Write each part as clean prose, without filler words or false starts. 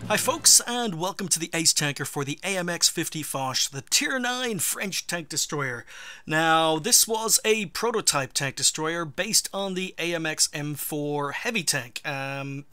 Hi folks, and welcome to the Ace Tanker for the AMX 50 Fache, the Tier 9 French tank destroyer. Now, this was a prototype tank destroyer based on the AMX M4 heavy tank.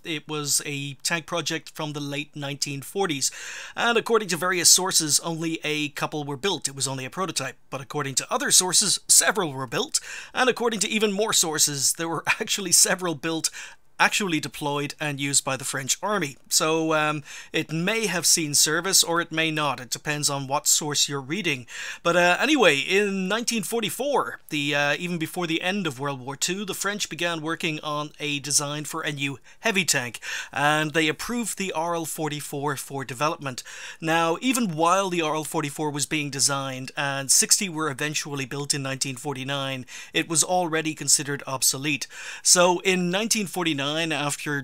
It was a tank project from the late 1940s, and according to various sources, only a couple were built. It was only a prototype, but according to other sources, several were built, and according to even more sources, there were actually several built, actually deployed and used by the French army. So it may have seen service or it may not. It depends on what source you're reading. But anyway, in 1944, even before the end of World War II, the French began working on a design for a new heavy tank, and they approved the RL-44 for development. Now, even while the RL-44 was being designed and 60 were eventually built in 1949, it was already considered obsolete. So in 1949,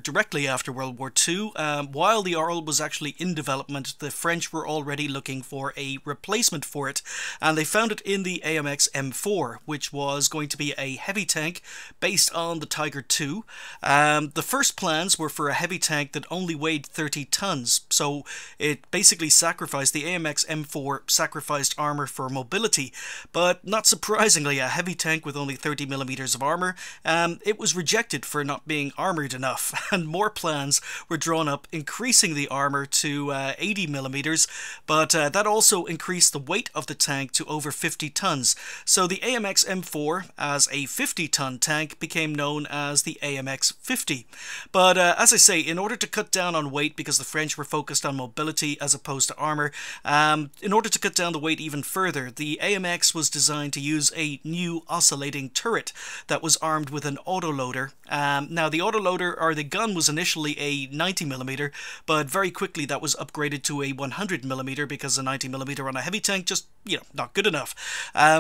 directly after World War II, while the RL was actually in development, the French were already looking for a replacement for it, and they found it in the AMX M4, which was going to be a heavy tank based on the Tiger II. The first plans were for a heavy tank that only weighed 30 tons, so it basically sacrificed, the AMX M4 sacrificed armor for mobility, but not surprisingly, a heavy tank with only 30 millimeters of armor, it was rejected for not being armored enough, and more plans were drawn up increasing the armor to 80 millimeters, but that also increased the weight of the tank to over 50 tons. So the AMX M4 as a 50-ton tank became known as the AMX 50. But as I say, in order to cut down on weight, because the French were focused on mobility as opposed to armor, in order to cut down the weight even further, the AMX was designed to use a new oscillating turret that was armed with an autoloader. Now the autoloader, or the gun, was initially a 90mm, but very quickly that was upgraded to a 100mm because a 90mm on a heavy tank just, not good enough.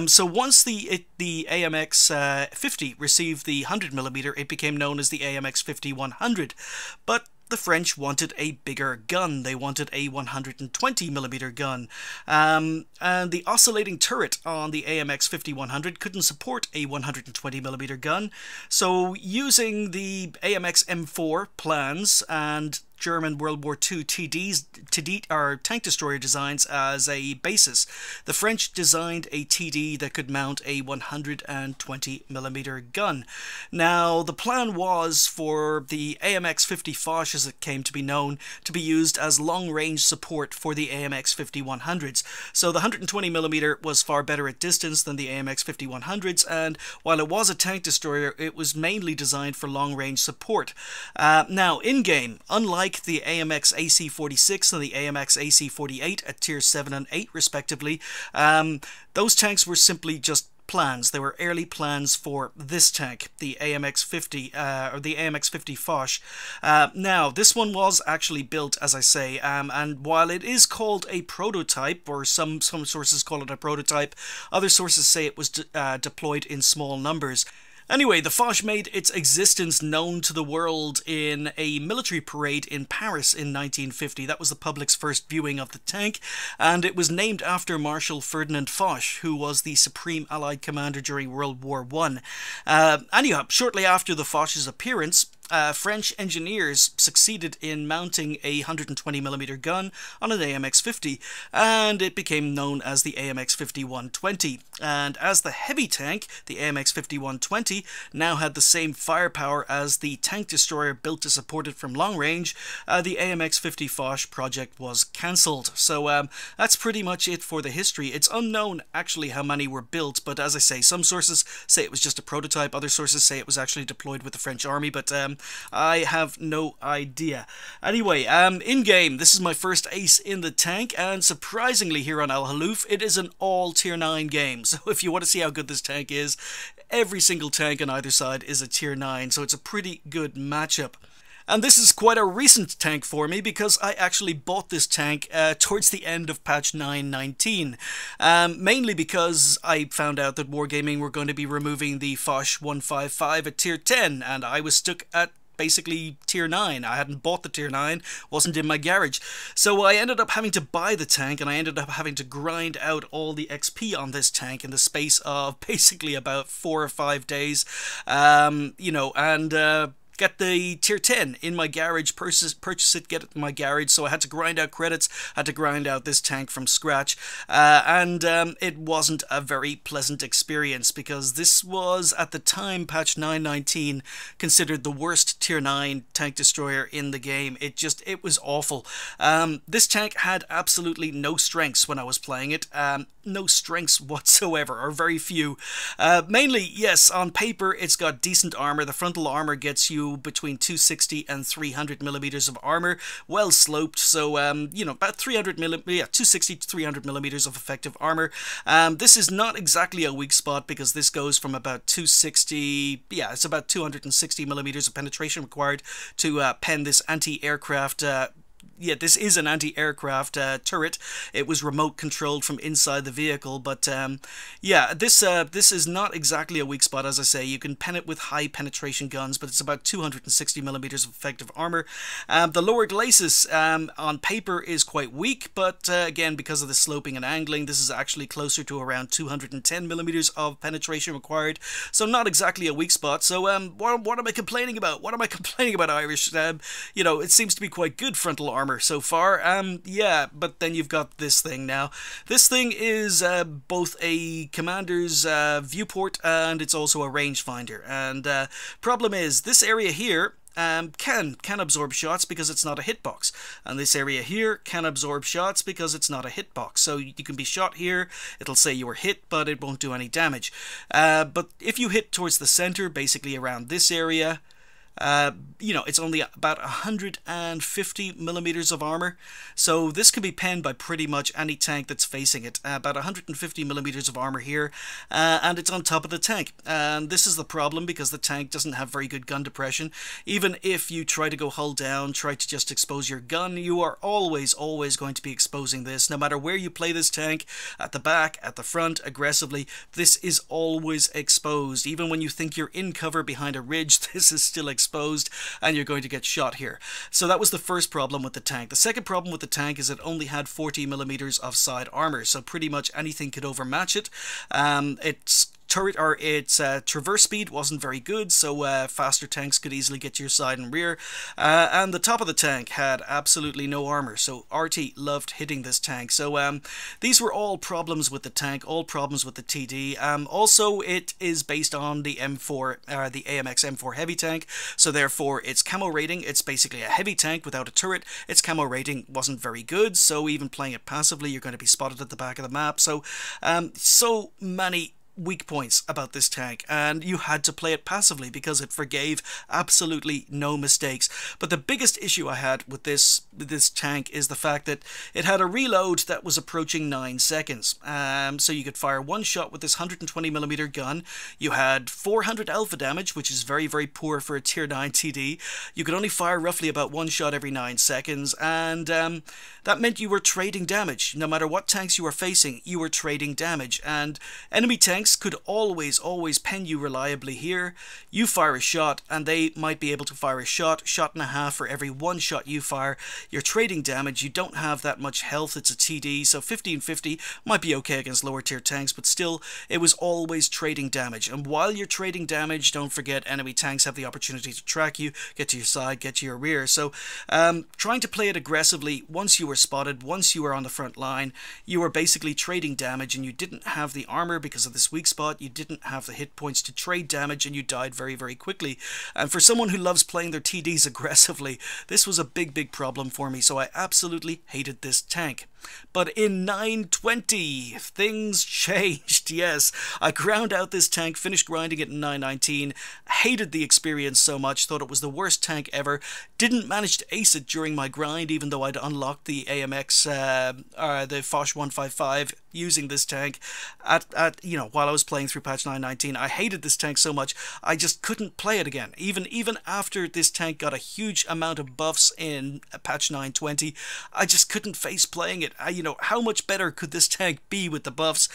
So once the AMX 50 received the 100mm, it became known as the AMX 50-100. But the French wanted a bigger gun. They wanted a 120mm gun. And the oscillating turret on the AMX 50-100 couldn't support a 120mm gun. So using the AMX M4 plans and German World War II TD, or tank destroyer designs as a basis, the French designed a TD that could mount a 120mm gun. Now, the plan was for the AMX 50 Fache, as it came to be known, to be used as long-range support for the AMX 50-100s. So the 120mm was far better at distance than the AMX 50-100s, and while it was a tank destroyer, it was mainly designed for long-range support. Now, in-game, unlike the AMX AC-46 and the AMX AC-48 at Tier 7 and 8 respectively, those tanks were simply just plans. They were early plans for this tank, the AMX 50, or the AMX 50 Fache. Now, this one was actually built, as I say, and while it is called a prototype, or some sources call it a prototype, other sources say it was deployed in small numbers. Anyway, the Fache made its existence known to the world in a military parade in Paris in 1950. That was the public's first viewing of the tank, and it was named after Marshal Ferdinand Foch, who was the supreme Allied commander during World War I. Anyhow, shortly after the Foch's appearance, French engineers succeeded in mounting a 120mm gun on an AMX 50, and it became known as the AMX 50-120. And as the heavy tank, the AMX 50-120 now had the same firepower as the tank destroyer built to support it from long range. The AMX 50 Fache project was cancelled. So that's pretty much it for the history. It's unknown actually how many were built, but as I say, some sources say it was just a prototype, other sources say it was actually deployed with the French army, but I have no idea. Anyway, in-game, this is my first ace in the tank, and surprisingly here on Al Haloof, it is an all Tier 9 game. So if you want to see how good this tank is, every single tank on either side is a Tier 9, so it's a pretty good matchup. And this is quite a recent tank for me because I actually bought this tank towards the end of patch 9.19. Mainly because I found out that Wargaming were going to be removing the Fache 155 at Tier 10, and I was stuck at basically Tier 9. I hadn't bought the Tier 9, wasn't in my garage. So I ended up having to buy the tank, and I ended up having to grind out all the XP on this tank in the space of basically about 4 or 5 days. get the tier 10 in my garage, purchase it, get it in my garage. So I had to grind out credits, had to grind out this tank from scratch, and it wasn't a very pleasant experience, because this was at the time, patch 9.19, considered the worst tier 9 tank destroyer in the game. It was awful. This tank had absolutely no strengths when I was playing it. No strengths whatsoever, or very few. Mainly, yes, on paper it's got decent armor. The frontal armor gets you between 260 and 300 millimeters of armor, well sloped, so you know, about 260 to 300 millimeters of effective armor. This is not exactly a weak spot, because this goes from about 260, yeah, it's about 260 millimeters of penetration required to pen this anti-aircraft yeah, this is an anti-aircraft turret. It was remote controlled from inside the vehicle, but yeah, this is not exactly a weak spot. As I say, you can pen it with high penetration guns, but it's about 260 millimeters of effective armor. The lower glacis on paper is quite weak, but again, because of the sloping and angling, this is actually closer to around 210 millimeters of penetration required. So not exactly a weak spot. So what am I complaining about? What am I complaining about, Irish? You know, it seems to be quite good frontal armor so far. Yeah, but then you've got this thing now. This thing is both a commander's viewport, and it's also a rangefinder. And problem is, this area here can absorb shots because it's not a hitbox, and this area here can absorb shots because it's not a hitbox. So you can be shot here, it'll say you were hit, but it won't do any damage. But if you hit towards the center, basically around this area, you know, it's only about 150 millimeters of armor, so this can be penned by pretty much any tank that's facing it. About 150 millimeters of armor here, and it's on top of the tank. And this is the problem, because the tank doesn't have very good gun depression. Even if you try to go hull down, try to just expose your gun, you are always going to be exposing this, no matter where you play this tank, at the back, at the front, aggressively. This is always exposed. Even when you think you're in cover behind a ridge, this is still exposed, and you're going to get shot here. So that was the first problem with the tank. The second problem with the tank is it only had 40 millimeters of side armor, so pretty much anything could overmatch it. Its turret, or its traverse speed wasn't very good, so faster tanks could easily get to your side and rear. And the top of the tank had absolutely no armor, so RT loved hitting this tank. So these were all problems with the tank, all problems with the TD. Also, it is based on the M4, the AMX M4 heavy tank, so therefore its camo rating, it's basically a heavy tank without a turret. Its camo rating wasn't very good, so even playing it passively, you're going to be spotted at the back of the map. So so many weak points about this tank, and you had to play it passively because it forgave absolutely no mistakes. But the biggest issue I had with this tank is the fact that it had a reload that was approaching 9 seconds. So you could fire one shot with this 120mm gun. You had 400 alpha damage, which is very poor for a tier 9 TD. You could only fire roughly about one shot every 9 seconds, and that meant you were trading damage. No matter what tanks you were facing, you were trading damage, and enemy tanks could always pen you reliably here. You fire a shot, and they might be able to fire a shot and a half for every one shot you fire. You're trading damage, you don't have that much health, it's a TD, so 1550 might be okay against lower tier tanks, but still, it was always trading damage. And while you're trading damage, don't forget, enemy tanks have the opportunity to track you, get to your side, get to your rear. So trying to play it aggressively, once you were spotted, once you were on the front line, you were basically trading damage, and you didn't have the armor because of this weak spot, you didn't have the hit points to trade damage, and you died very quickly. And for someone who loves playing their TDs aggressively, this was a big problem for me, so I absolutely hated this tank. But in 920, things changed. Yes, I ground out this tank, finished grinding it in 919, hated the experience so much, thought it was the worst tank ever, didn't manage to ace it during my grind, even though I'd unlocked the AMX, the Fache 155 using this tank you know, while I was playing through patch 919. I hated this tank so much, I just couldn't play it again. Even after this tank got a huge amount of buffs in patch 920, I just couldn't face playing it. You know, how much better could this tank be with the buffs?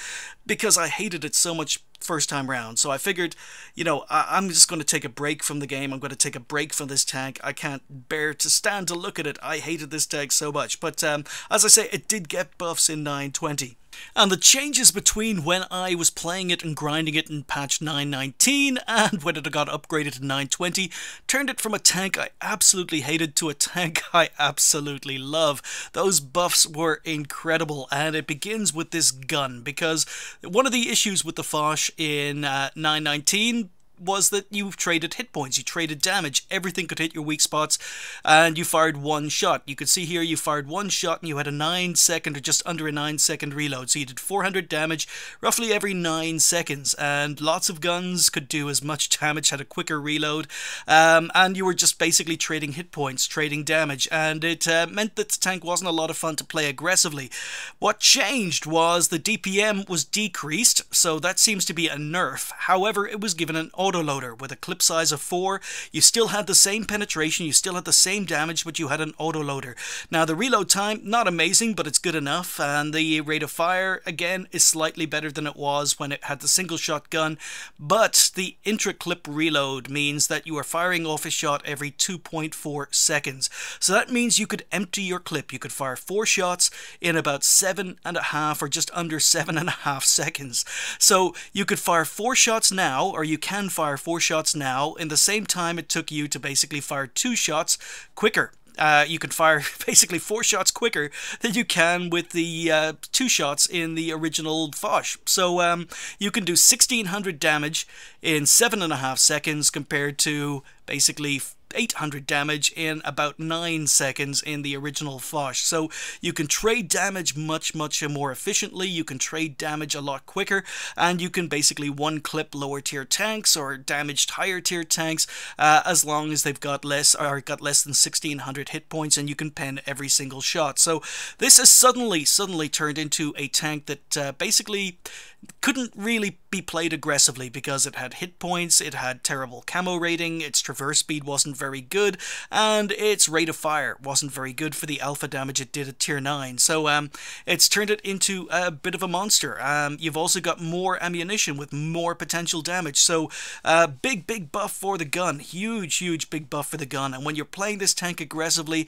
Because I hated it so much first time round. So I figured, you know, I'm just going to take a break from the game. I'm going to take a break from this tank. I can't bear to stand to look at it. I hated this tank so much. But as I say, it did get buffs in 920. And the changes between when I was playing it and grinding it in patch 9.19 and when it got upgraded to 9.20 turned it from a tank I absolutely hated to a tank I absolutely love. Those buffs were incredible, and it begins with this gun, because one of the issues with the Fache in 9.19 was that you traded hit points, you traded damage, everything could hit your weak spots, and you fired one shot. You could see here you fired one shot and you had a 9-second or just under a 9-second reload, so you did 400 damage roughly every 9 seconds, and lots of guns could do as much damage, had a quicker reload, and you were just basically trading hit points, trading damage, and it meant that the tank wasn't a lot of fun to play aggressively. What changed was the DPM was decreased, so that seems to be a nerf. However, it was given an autoloader with a clip size of 4. You still had the same penetration, you still had the same damage, but you had an autoloader. Now the reload time, not amazing, but it's good enough, and the rate of fire, again, is slightly better than it was when it had the single shot gun, but the intra-clip reload means that you are firing off a shot every 2.4 seconds. So that means you could empty your clip. You could fire 4 shots in about 7.5 or just under 7.5 seconds. So you could fire 4 shots now, or you can fire 4 shots now in the same time it took you to basically fire 2 shots quicker. You can fire basically 4 shots quicker than you can with the 2 shots in the original Fache. So you can do 1600 damage in 7.5 seconds compared to basically 800 damage in about 9 seconds in the original Fache. So you can trade damage much more efficiently, you can trade damage a lot quicker, and you can basically one-clip lower tier tanks or damaged higher tier tanks as long as they've got less than 1600 hit points, and you can pen every single shot. So this has suddenly turned into a tank that basically couldn't really be played aggressively because it had hit points, it had terrible camo rating, its traverse speed wasn't very good, and its rate of fire wasn't very good for the alpha damage it did at tier 9. So it's turned it into a bit of a monster. You've also got more ammunition with more potential damage, so big buff for the gun, huge big buff for the gun. And when you're playing this tank aggressively,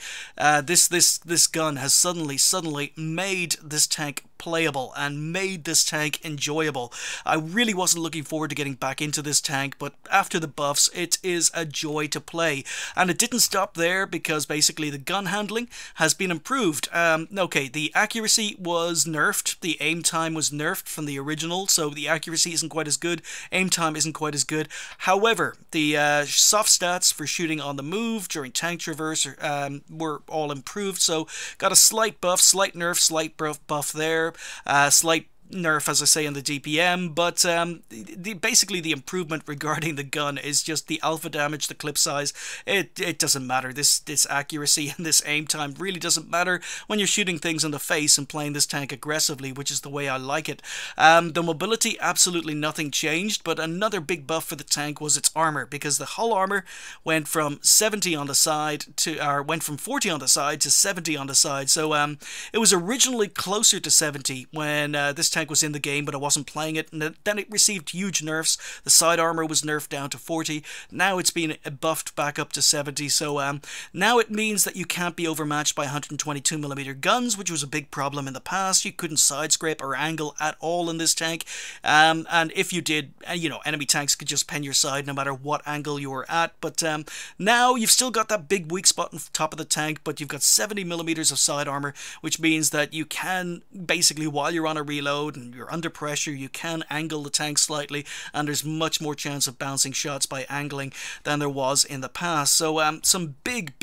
this gun has suddenly made this tank playable and made this tank enjoyable. I really wasn't looking forward to getting back into this tank, but after the buffs it is a joy to play. And it didn't stop there, because basically the gun handling has been improved. Okay, the accuracy was nerfed, the aim time was nerfed from the original, so the accuracy isn't quite as good, aim time isn't quite as good. However, the soft stats for shooting on the move during tank traverse were all improved, so got a slight buff, slight nerf, slight buff there. Slight nerf, as I say, in the DPM, but basically the improvement regarding the gun is just the alpha damage, the clip size. It doesn't matter. This accuracy and this aim time really doesn't matter when you're shooting things in the face and playing this tank aggressively, which is the way I like it. The mobility, absolutely nothing changed, but another big buff for the tank was its armor, because the hull armor went from 70 on the side to, or went from 40 on the side to 70 on the side. So it was originally closer to 70 when this tank was in the game, but I wasn't playing it, and then it received huge nerfs. The side armor was nerfed down to 40. Now it's been buffed back up to 70. So now it means that you can't be overmatched by 122mm guns, which was a big problem in the past. You couldn't side scrape or angle at all in this tank, and if you did, you know, enemy tanks could just pen your side no matter what angle you were at. But now you've still got that big weak spot on top of the tank, but you've got 70mm of side armor, which means that you can basically, while you're on a reload and you're under pressure, you can angle the tank slightly, and there's much more chance of bouncing shots by angling than there was in the past. So some big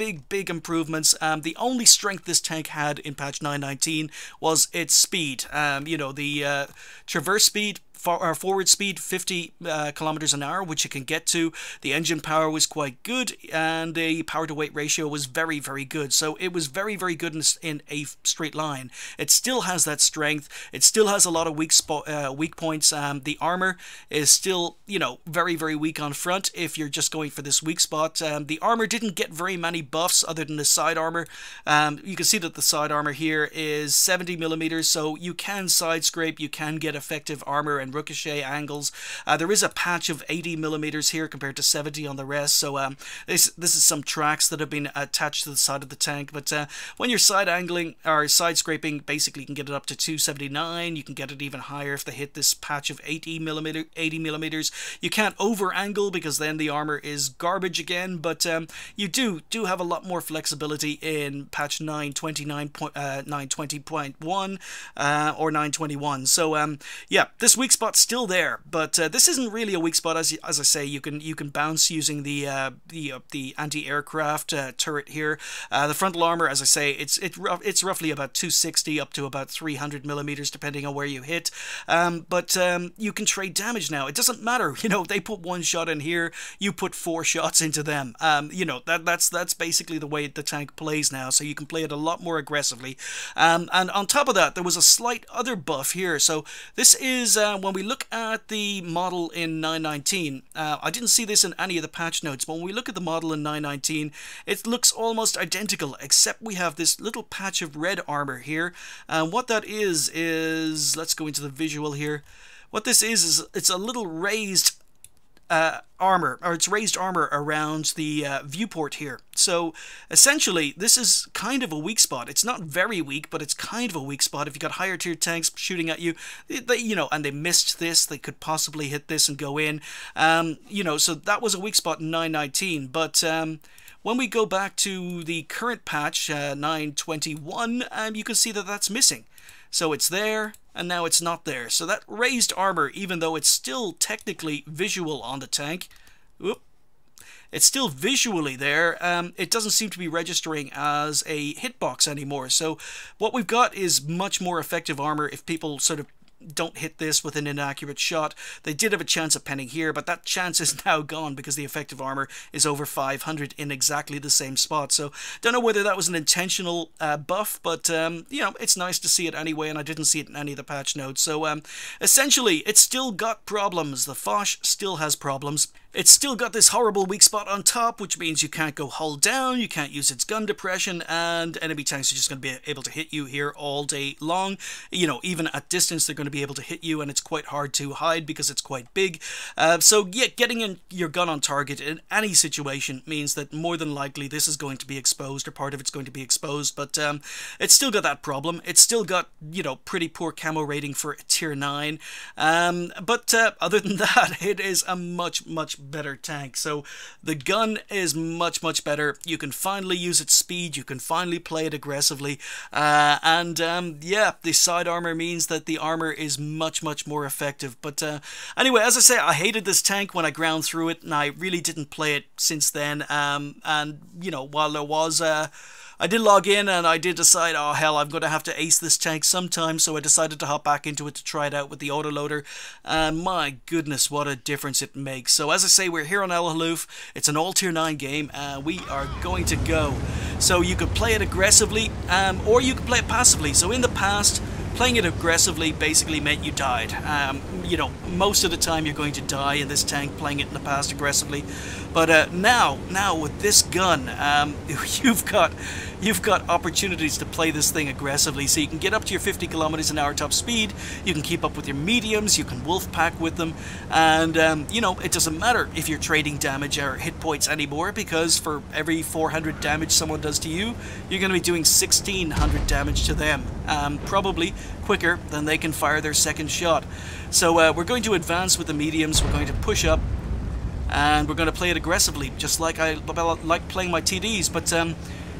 improvements. The only strength this tank had in patch 9.19 was its speed. You know, the traverse speed, forward speed 50 kilometers an hour, which it can get to. The engine power was quite good, and the power to weight ratio was very good. So it was very good in a straight line. It still has that strength. It still has a lot of weak points. The armor is still, you know, very weak on front if you're just going for this weak spot. The armor didn't get very many buffs other than the side armor. You can see that the side armor here is 70mm, so you can side scrape, you can get effective armor and ricochet angles. There is a patch of 80mm here compared to 70 on the rest, so this is some tracks that have been attached to the side of the tank. But when you're side angling or side scraping, basically you can get it up to 279. You can get it even higher if they hit this patch of 80mm. You can't over angle because then the armor is garbage again, but you do have a lot more flexibility in patch 920.1 or 921. So yeah, this weak spot's still there, but this isn't really a weak spot. As I say, you can bounce using the anti-aircraft turret here. The frontal armor, as I say, it's roughly about 260 up to about 300mm depending on where you hit. But you can trade damage now. It doesn't matter, you know, they put one shot in here, you put 4 shots into them. You know, that's basically the way the tank plays now, so you can play it a lot more aggressively. And on top of that, there was a slight other buff here. So this is when we look at the model in 919, I didn't see this in any of the patch notes, but when we look at the model in 919, it looks almost identical, except we have this little patch of red armor here. And what that is, let's go into the visual here. What this is it's a little raised armor, or it's raised armor around the viewport here. So essentially this is kind of a weak spot. It's not very weak, but it's kind of a weak spot. If you got higher tier tanks shooting at you, you know, and they missed this, they could possibly hit this and go in. You know, so that was a weak spot in 919. But when we go back to the current patch 921, you can see that that's missing. So it's there, and now it's not there. So that raised armor, even though it's still technically visual on the tank, it's still visually there, it doesn't seem to be registering as a hitbox anymore. So what we've got is much more effective armor if people sort of don't hit this with an inaccurate shot. They did have a chance of penning here, but that chance is now gone because the effective armor is over 500 in exactly the same spot. So don't know whether that was an intentional buff, but you know, it's nice to see it anyway, and I didn't see it in any of the patch notes. So essentially, it's still got problems. The Fache still has problems. It's still got this horrible weak spot on top, which means you can't go hull down, you can't use its gun depression, and enemy tanks are just going to be able to hit you here all day long. You know, even at distance, they're going to be able to hit you, and it's quite hard to hide because it's quite big. So yeah, getting your gun on target in any situation means that more than likely this is going to be exposed, or part of it's going to be exposed, but it's still got that problem. It's still got, you know, pretty poor camo rating for tier 9, but other than that, it is a much better tank. So the gun is much better. You can finally use its speed, you can finally play it aggressively, and yeah, the side armor means that the armor is much more effective. But anyway, as I say, I hated this tank when I ground through it, and I really didn't play it since then. And you know, while there was I did log in, and I did decide, oh hell, I'm going to have to ace this tank sometime, so I decided to hop back into it to try it out with the autoloader, and my goodness, what a difference it makes. So as I say, we're here on El Haloof. It's an all tier 9 game, and we are going to go. So you could play it aggressively, or you could play it passively. So in the past, playing it aggressively basically meant you died. You know, most of the time you're going to die in this tank playing it in the past aggressively. But now with this gun, you've got opportunities to play this thing aggressively. So you can get up to your 50 kilometers an hour top speed. You can keep up with your mediums. You can wolf pack with them, and you know, it doesn't matter if you're trading damage or hit points anymore, because for every 400 damage someone does to you, you're going to be doing 1600 damage to them. Probably quicker than they can fire their second shot. So we're going to advance with the mediums. We're going to push up, and we're going to play it aggressively, just like I like playing my TDs. But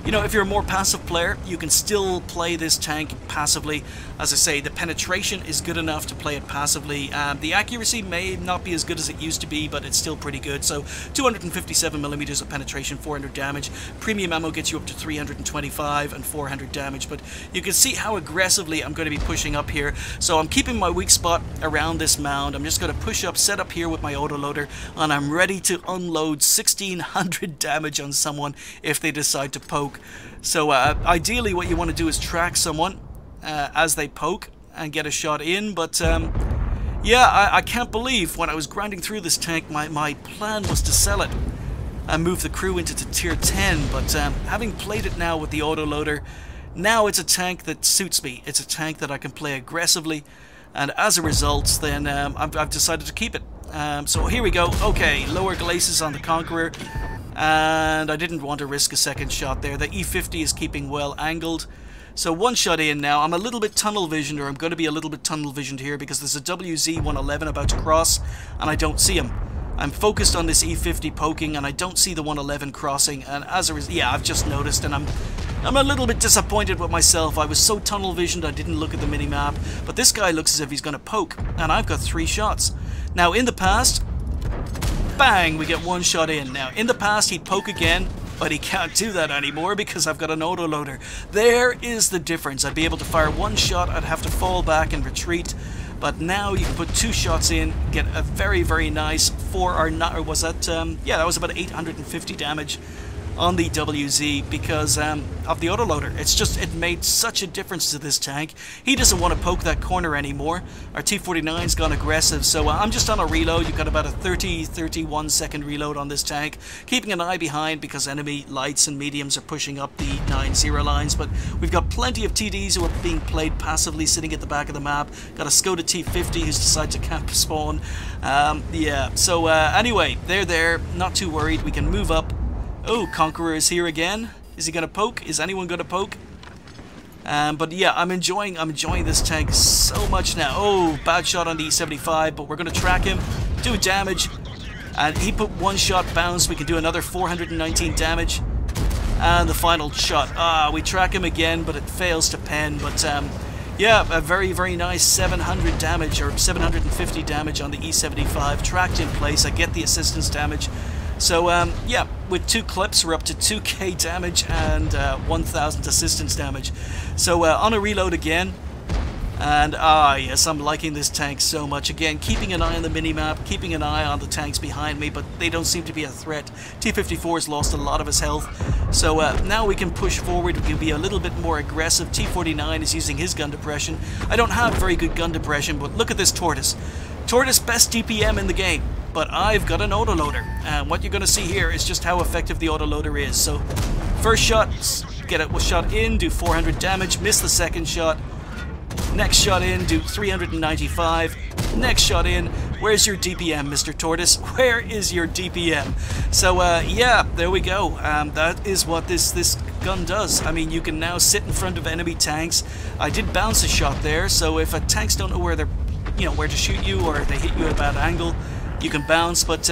you know, if you're a more passive player, you can still play this tank passively. As I say, the penetration is good enough to play it passively. The accuracy may not be as good as it used to be, but it's still pretty good. So 257mm of penetration, 400 damage. Premium ammo gets you up to 325 and 400 damage. But you can see how aggressively I'm going to be pushing up here. So I'm keeping my weak spot around this mound. I'm just going to push up, set up here with my autoloader, and I'm ready to unload 1600 damage on someone if they decide to poke. So ideally what you want to do is track someone as they poke and get a shot in. But yeah, I can't believe when I was grinding through this tank, my plan was to sell it and move the crew into tier 10. But having played it now with the autoloader, now it's a tank that suits me. It's a tank that I can play aggressively. And as a result, then I've decided to keep it. So here we go. Okay, lower glacis on the Conqueror. And I didn't want to risk a second shot there. The E50 is keeping well angled. So one shot in now. I'm a little bit tunnel visioned, or I'm going to be a little bit tunnel visioned here because there's a WZ-111 about to cross and I don't see him. I'm focused on this E50 poking and I don't see the 111 crossing, and as a result, yeah, I've just noticed, and I'm a little bit disappointed with myself. I was so tunnel visioned I didn't look at the mini-map, but this guy looks as if he's going to poke, and I've got 3 shots. Now in the past, bang, we get 1 shot in. Now in the past he'd poke again, but he can't do that anymore because I've got an autoloader. There is the difference. I'd be able to fire 1 shot, I'd have to fall back and retreat. But now you can put 2 shots in, get a very, very nice 4 or not, or was that, yeah, that was about 850 damage on the WZ because of the autoloader. It's just, it made such a difference to this tank. He doesn't want to poke that corner anymore. Our T49's gone aggressive, so I'm just on a reload. You've got about a 30-31 second reload on this tank, keeping an eye behind because enemy lights and mediums are pushing up the 9-0 lines, but we've got plenty of TDs who are being played passively, sitting at the back of the map. Got a Skoda T50 who's decided to camp spawn. Yeah, so anyway, they're there, not too worried. We can move up. Oh, Conqueror is here again. Is he going to poke? Is anyone going to poke? But yeah, I'm enjoying this tank so much now. Oh, bad shot on the E75, but we're going to track him, do damage. And he put 1 shot bounce. We can do another 419 damage. And the final shot. We track him again, but it fails to pen. But yeah, a very, very nice 700 damage, or 750 damage on the E75. Tracked in place. I get the assistance damage. So, yeah, with 2 clips, we're up to 2k damage and 1000 assistance damage. So, on a reload again. And, yes, I'm liking this tank so much. Again, keeping an eye on the minimap, keeping an eye on the tanks behind me, but they don't seem to be a threat. T-54's lost a lot of his health. So, now we can push forward, we can be a little bit more aggressive. T-49 is using his gun depression. I don't have very good gun depression, but look at this Tortoise. Tortoise, best DPM in the game. But I've got an autoloader, and what you're going to see here is just how effective the autoloader is. So, first shot, get it shot in, do 400 damage, miss the second shot. Next shot in, do 395. Next shot in. Where's your DPM, Mr. Tortoise? Where is your DPM? So, yeah, there we go. That is what this gun does. I mean, you can now sit in front of enemy tanks. I did bounce a shot there, so if tanks don't know where they're, where to shoot you, or they hit you at a bad angle, you can bounce. But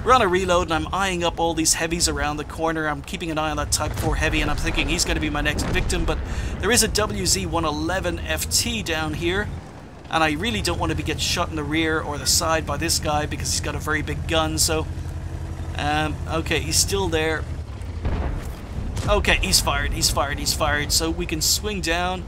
we're on a reload and I'm eyeing up all these heavies around the corner. I'm keeping an eye on that Type 4 heavy and I'm thinking he's going to be my next victim, but there is a WZ-111 FT down here and I really don't want to get shot in the rear or the side by this guy because he's got a very big gun. So okay, he's still there. Okay, he's fired, so we can swing down.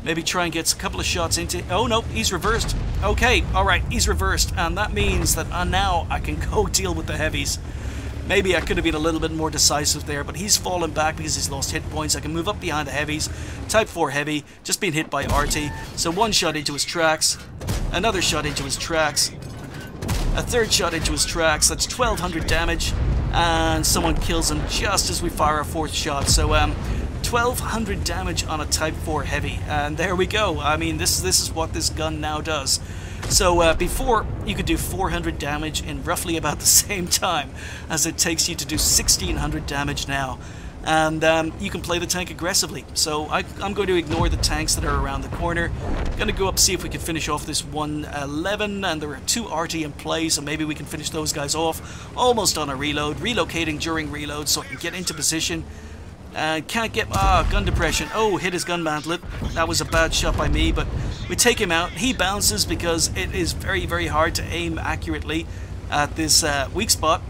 Maybe try and get a couple of shots into... Oh, no, he's reversed. Okay, alright, he's reversed. And that means that now I can go deal with the heavies. Maybe I could have been a little bit more decisive there, but he's fallen back because he's lost hit points. I can move up behind the heavies. Type 4 heavy, just being hit by RT. So 1 shot into his tracks. Another shot into his tracks. A 3rd shot into his tracks. That's 1200 damage. And someone kills him just as we fire a 4th shot. So, 1200 damage on a Type 4 heavy, and there we go. I mean, this is what this gun now does. So before, you could do 400 damage in roughly about the same time as it takes you to do 1600 damage now. And you can play the tank aggressively. So I'm going to ignore the tanks that are around the corner. Going to go up, see if we can finish off this 111, and there are 2 RT in play, so maybe we can finish those guys off. Almost on a reload, relocating during reload so I can get into position. Can't get... gun depression. Oh, hit his gun mantlet. That was a bad shot by me, but we take him out. He bounces because it is very, very hard to aim accurately at this weak spot.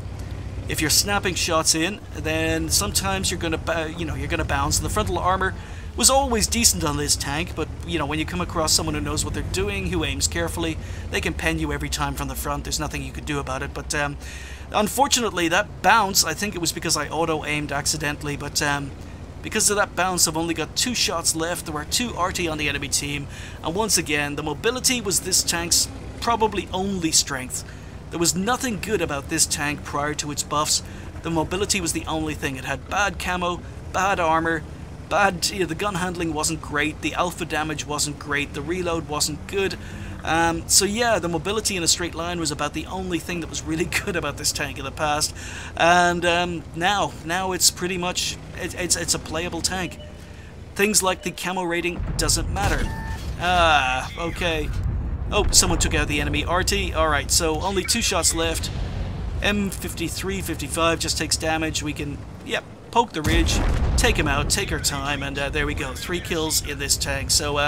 If you're snapping shots in, then sometimes you're gonna, you're gonna bounce. The frontal armor was always decent on this tank, but when you come across someone who knows what they're doing, who aims carefully, they can pen you every time from the front. There's nothing you could do about it. But unfortunately, that bounce, I think it was because I auto-aimed accidentally, but because of that bounce, I've only got 2 shots left. There were 2 RT on the enemy team, and once again, the mobility was this tank's probably only strength. There was nothing good about this tank prior to its buffs. The mobility was the only thing. It had bad camo, bad armor, bad. You know, the gun handling wasn't great, the alpha damage wasn't great, the reload wasn't good. So yeah, the mobility in a straight line was about the only thing that was really good about this tank in the past, and now it's pretty much it's a playable tank. Things like the camo rating doesn't matter. Okay. Oh, someone took out the enemy RT. All right, so only 2 shots left. M53, 55 just takes damage. We can, yep, poke the ridge, take him out, take our time, and there we go. 3 kills in this tank. So,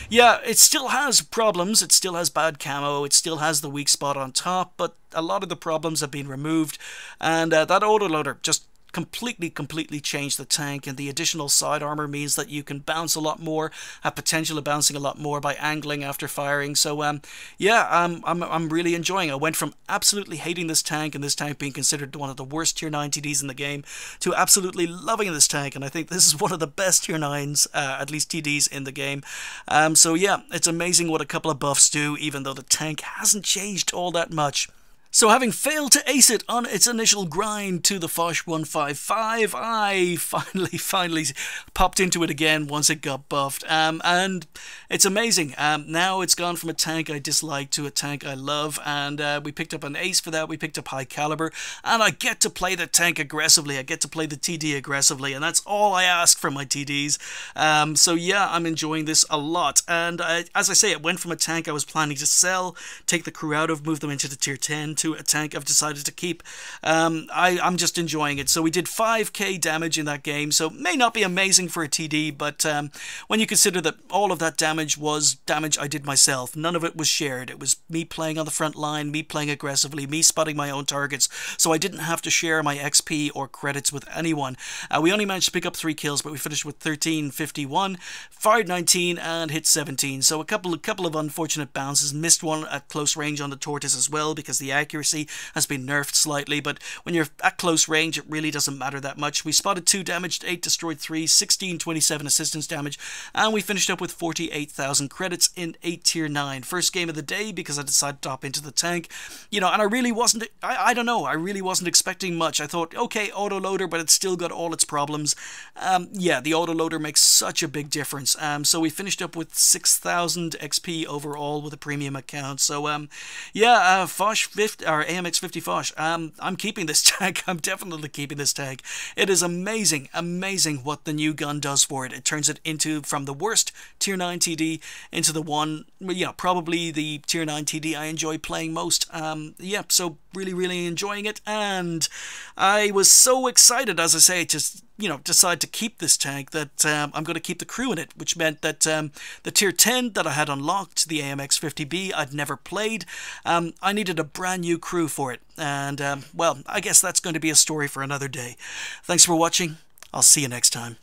yeah, it still has problems. It still has bad camo. It still has the weak spot on top, but a lot of the problems have been removed, and that autoloader just completely changed the tank, and the additional side armor means that you can bounce a lot more, have potential of bouncing a lot more by angling after firing. So yeah, I'm really enjoying it. I went from absolutely hating this tank, and this tank being considered one of the worst tier 9 TDs in the game, to absolutely loving this tank, and I think this is one of the best tier 9s, at least TDs in the game. So yeah, it's amazing what a couple of buffs do, even though the tank hasn't changed all that much. So having failed to ace it on its initial grind to the Fache 155, I finally popped into it again once it got buffed. And it's amazing. Now it's gone from a tank I dislike to a tank I love, and we picked up an ace for that. We picked up high caliber, and I get to play the tank aggressively. I get to play the TD aggressively, and that's all I ask from my TDs. So yeah, I'm enjoying this a lot. And as I say, it went from a tank I was planning to sell, take the crew out of, move them into the tier 10, to a tank I've decided to keep. I'm just enjoying it. So we did 5k damage in that game, so may not be amazing for a TD, but when you consider that all of that damage was damage I did myself, none of it was shared. It was me playing on the front line, me playing aggressively, me spotting my own targets, so I didn't have to share my XP or credits with anyone. We only managed to pick up 3 kills, but we finished with 1351, fired 19 and hit 17, so a couple of unfortunate bounces. Missed one at close range on the Tortoise as well, because the accuracy has been nerfed slightly, but when you're at close range it really doesn't matter that much. We spotted 2, damaged 8, destroyed 3, 1627 assistance damage, and we finished up with 48,000 credits in 8 tier 9. First game of the day, because I decided to hop into the tank, you know, and I really wasn't, I don't know, I really wasn't expecting much. I thought, okay, autoloader, but it's still got all its problems. Yeah, the autoloader makes such a big difference. So we finished up with 6,000 XP overall with a premium account. So yeah, Fache 50, or AMX 50 Fache, I'm keeping this tank. I'm definitely keeping this tank. It is amazing what the new gun does for it. It turns it into, from the worst tier 9 TD into the one, yeah, probably the tier 9 TD I enjoy playing most. Yeah, so really enjoying it, and I was so excited, as I say, to, you know, decide to keep this tank, that I'm going to keep the crew in it, which meant that the tier 10 that I had unlocked, the AMX 50B, I'd never played. I needed a brand new crew for it, and well, I guess that's going to be a story for another day. Thanks for watching. I'll see you next time.